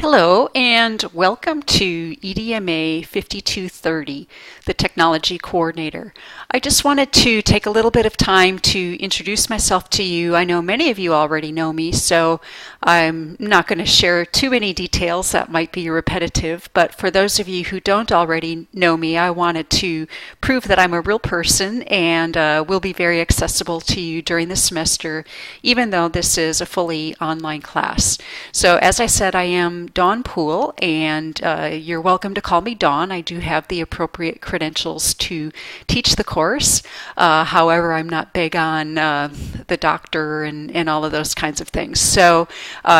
Hello and welcome to EDMA 5230, the Technology Coordinator. I just wanted to take a little bit of time to introduce myself to you. I know many of you already know me, so I'm not going to share too many details that might be repetitive, but for those of you who don't already know me, I wanted to prove that I'm a real person and will be very accessible to you during the semester, even though this is a fully online class. So as I said, I am Dawn Poole, and you're welcome to call me Dawn. I do have the appropriate credentials to teach the course. However, I'm not big on the doctor and all of those kinds of things. So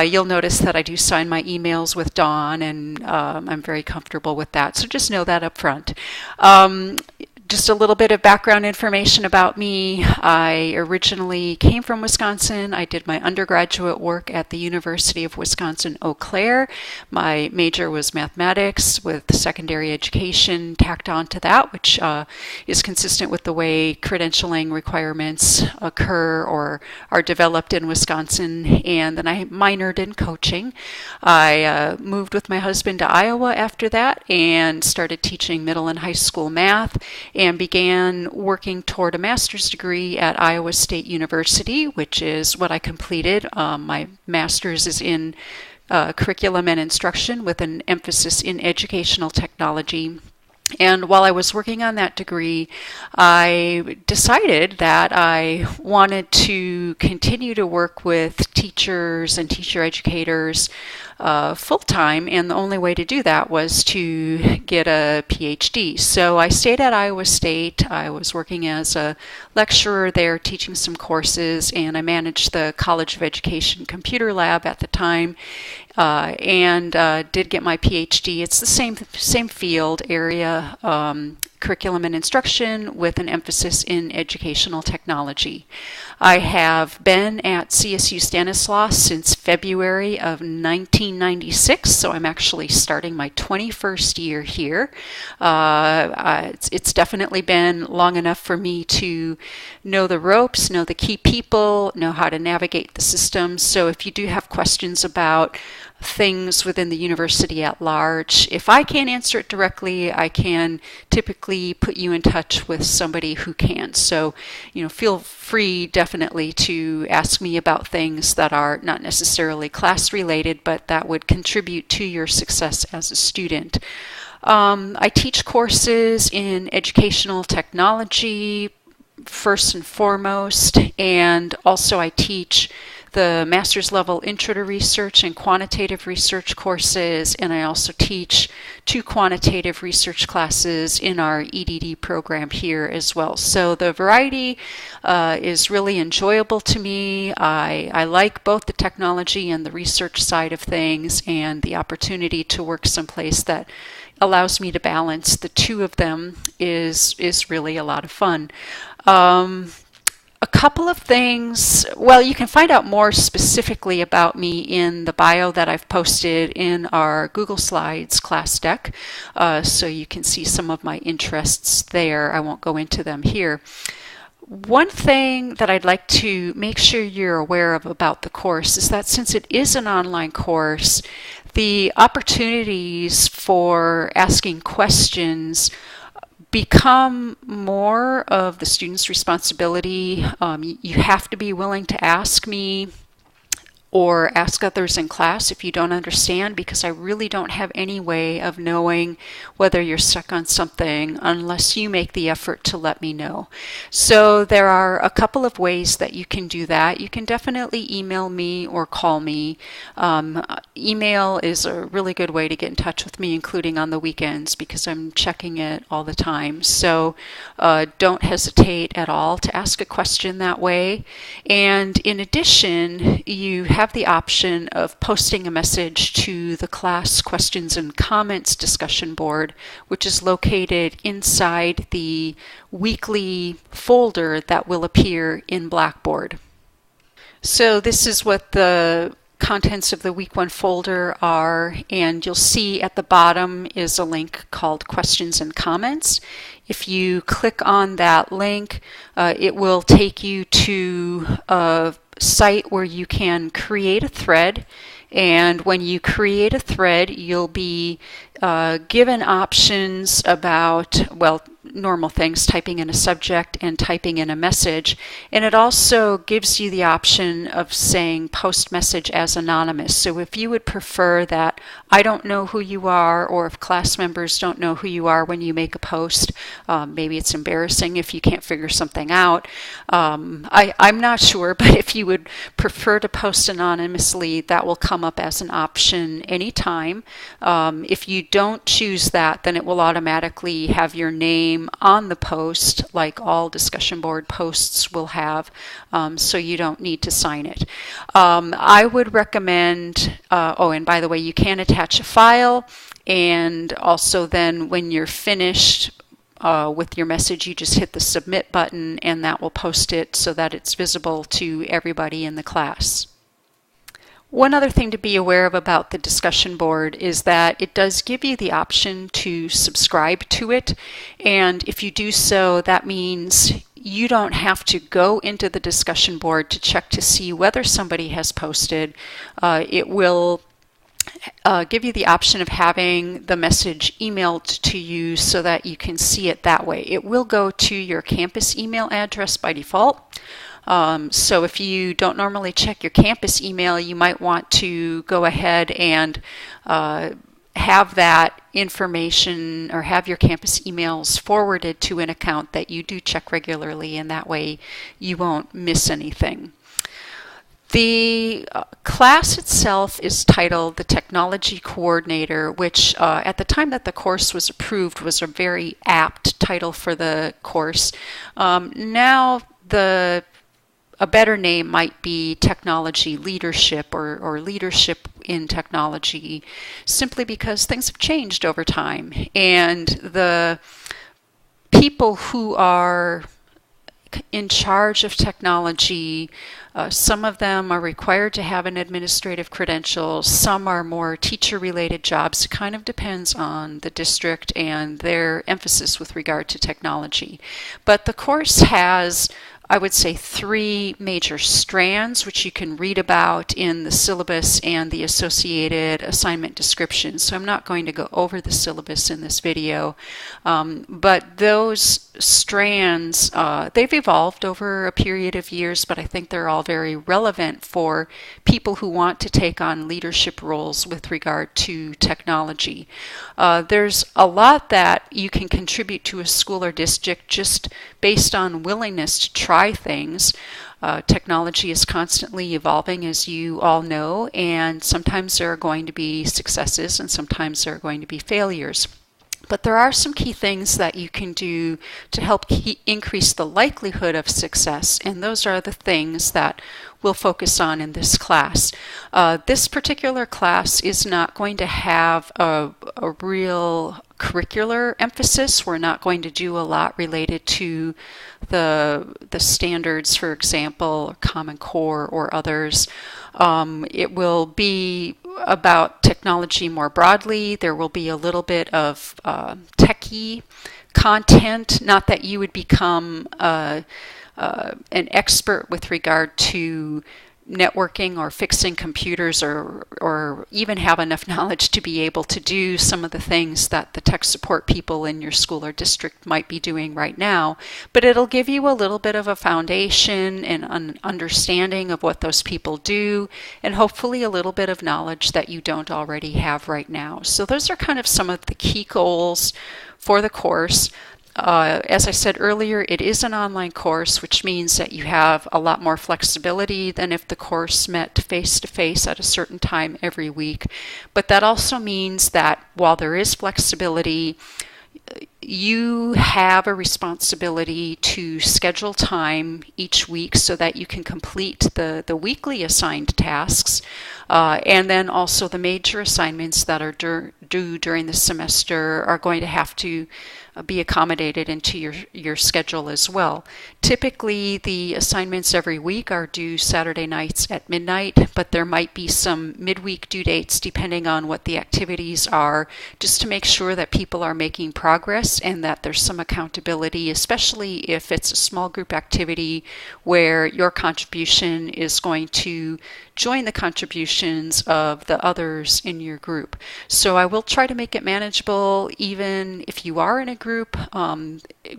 you'll notice that I do sign my emails with Dawn, and I'm very comfortable with that. So just know that up front. Just a little bit of background information about me. I originally came from Wisconsin. I did my undergraduate work at the University of Wisconsin-Eau Claire. My major was mathematics with secondary education tacked on to that, which is consistent with the way credentialing requirements occur or are developed in Wisconsin. And then I minored in coaching. I moved with my husband to Iowa after that and started teaching middle and high school math, and began working toward a master's degree at Iowa State University, which is what I completed. My master's is in curriculum and instruction with an emphasis in educational technology. And while I was working on that degree, I decided that I wanted to continue to work with teachers and teacher educators full-time, and the only way to do that was to get a PhD. So I stayed at Iowa State. I was working as a lecturer there, teaching some courses, and I managed the College of Education computer lab at the time, and did get my PhD. It's the same field area, curriculum and instruction with an emphasis in educational technology. I have been at CSU Stanislaus since February of 1996, so I'm actually starting my 21st year here. It's definitely been long enough for me to know the ropes, know the key people, know how to navigate the system. So if you do have questions about things within the university at large, if I can't answer it directly, I can typically put you in touch with somebody who can. So, feel free definitely to ask me about things that are not necessarily class related, but that would contribute to your success as a student. I teach courses in educational technology first and foremost, and also I teach the master's level intro to research and quantitative research courses, and I also teach 2 quantitative research classes in our EDD program here as well. So the variety is really enjoyable to me. I like both the technology and the research side of things, and the opportunity to work someplace that allows me to balance the two of them is really a lot of fun. A couple of things, well, you can find out more specifically about me in the bio that I've posted in our Google Slides class deck, so you can see some of my interests there. I won't go into them here. One thing that I'd like to make sure you're aware of about the course is that since it is an online course, the opportunities for asking questions become more of the student's responsibility. You have to be willing to ask me or ask others in class if you don't understand, because I really don't have any way of knowing whether you're stuck on something unless you make the effort to let me know. So there are a couple of ways that you can do that. You can definitely email me or call me. Email is a really good way to get in touch with me, including on the weekends, because I'm checking it all the time. So don't hesitate at all to ask a question that way. And in addition, you have the option of posting a message to the class questions and comments discussion board, which is located inside the weekly folder that will appear in Blackboard. So this is what the contents of the week 1 folder are, and you'll see at the bottom is a link called questions and comments. If you click on that link, it will take you to a site where you can create a thread And when you create a thread, you'll be given options about, well, normal things, typing in a subject and typing in a message. And it also gives you the option of saying post message as anonymous. So if you would prefer that I don't know who you are, or if class members don't know who you are when you make a post, maybe it's embarrassing if you can't figure something out. I'm not sure, but if you would prefer to post anonymously, that will come up as an option anytime. If you don't choose that, then it will automatically have your name on the post, like all discussion board posts will have, so you don't need to sign it. I would recommend, oh, and by the way, you can attach a file, and also then when you're finished with your message, you just hit the submit button, and that will post it so that it's visible to everybody in the class. One other thing to be aware of about the discussion board is that it does give you the option to subscribe to it, and if you do so, that means you don't have to go into the discussion board to check to see whether somebody has posted. It will give you the option of having the message emailed to you so that you can see it that way. It will go to your campus email address by default. So if you don't normally check your campus email, you might want to go ahead and have that information, or have your campus emails forwarded to an account that you do check regularly, and that way you won't miss anything. The class itself is titled the Technology Coordinator, which at the time that the course was approved was a very apt title for the course. Now a better name might be Technology Leadership, or Leadership in Technology, simply because things have changed over time, and the people who are in charge of technology, some of them are required to have an administrative credential, some are more teacher-related jobs. It kind of depends on the district and their emphasis with regard to technology. But the course has, I would say, 3 major strands, which you can read about in the syllabus and the associated assignment descriptions. So I'm not going to go over the syllabus in this video, but those strands, they've evolved over a period of years, but I think they're all very relevant for people who want to take on leadership roles with regard to technology. There's a lot that you can contribute to a school or district just based on willingness to try things. Technology is constantly evolving, as you all know, and sometimes there are going to be successes and sometimes there are going to be failures. But there are some key things that you can do to help increase the likelihood of success, and those are the things that we'll focus on in this class. This particular class is not going to have a real curricular emphasis. We're not going to do a lot related to the standards, for example, or Common Core or others. It will be about technology more broadly. There will be a little bit of techie content, not that you would become an expert with regard to networking or fixing computers, or even have enough knowledge to be able to do some of the things that the tech support people in your school or district might be doing right now. But it'll give you a little bit of a foundation and an understanding of what those people do, and hopefully a little bit of knowledge that you don't already have right now. So those are kind of some of the key goals for the course. As I said earlier, it is an online course, which means that you have a lot more flexibility than if the course met face-to-face at a certain time every week. But that also means that while there is flexibility, you have a responsibility to schedule time each week so that you can complete the weekly assigned tasks, and then also the major assignments that are due during the semester are going to have to be accommodated into your schedule as well. Typically, the assignments every week are due Saturday nights at midnight, but there might be some midweek due dates depending on what the activities are, just to make sure that people are making progress process and that there's some accountability, especially if it's a small group activity where your contribution is going to join the contributions of the others in your group. So I will try to make it manageable even if you are in a group.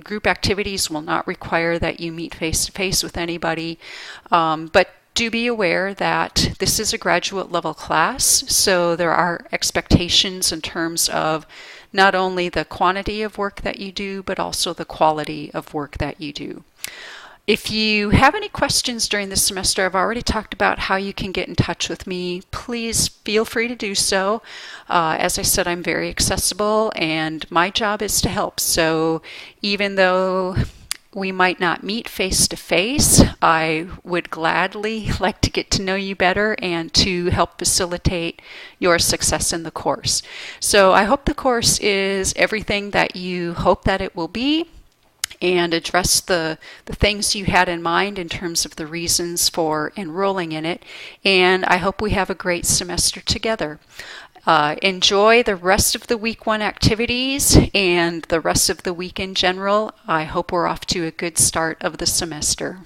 Group activities will not require that you meet face-to-face with anybody, but do be aware that this is a graduate level class, so there are expectations in terms of not only the quantity of work that you do, but also the quality of work that you do. If you have any questions during this semester, I've already talked about how you can get in touch with me. Please feel free to do so. As I said, I'm very accessible and my job is to help. So even though we might not meet face to face, I would gladly like to get to know you better and to help facilitate your success in the course. So I hope the course is everything that you hope that it will be, and address the things you had in mind in terms of the reasons for enrolling in it. And I hope we have a great semester together. Enjoy the rest of the week 1 activities and the rest of the week in general. I hope we're off to a good start of the semester.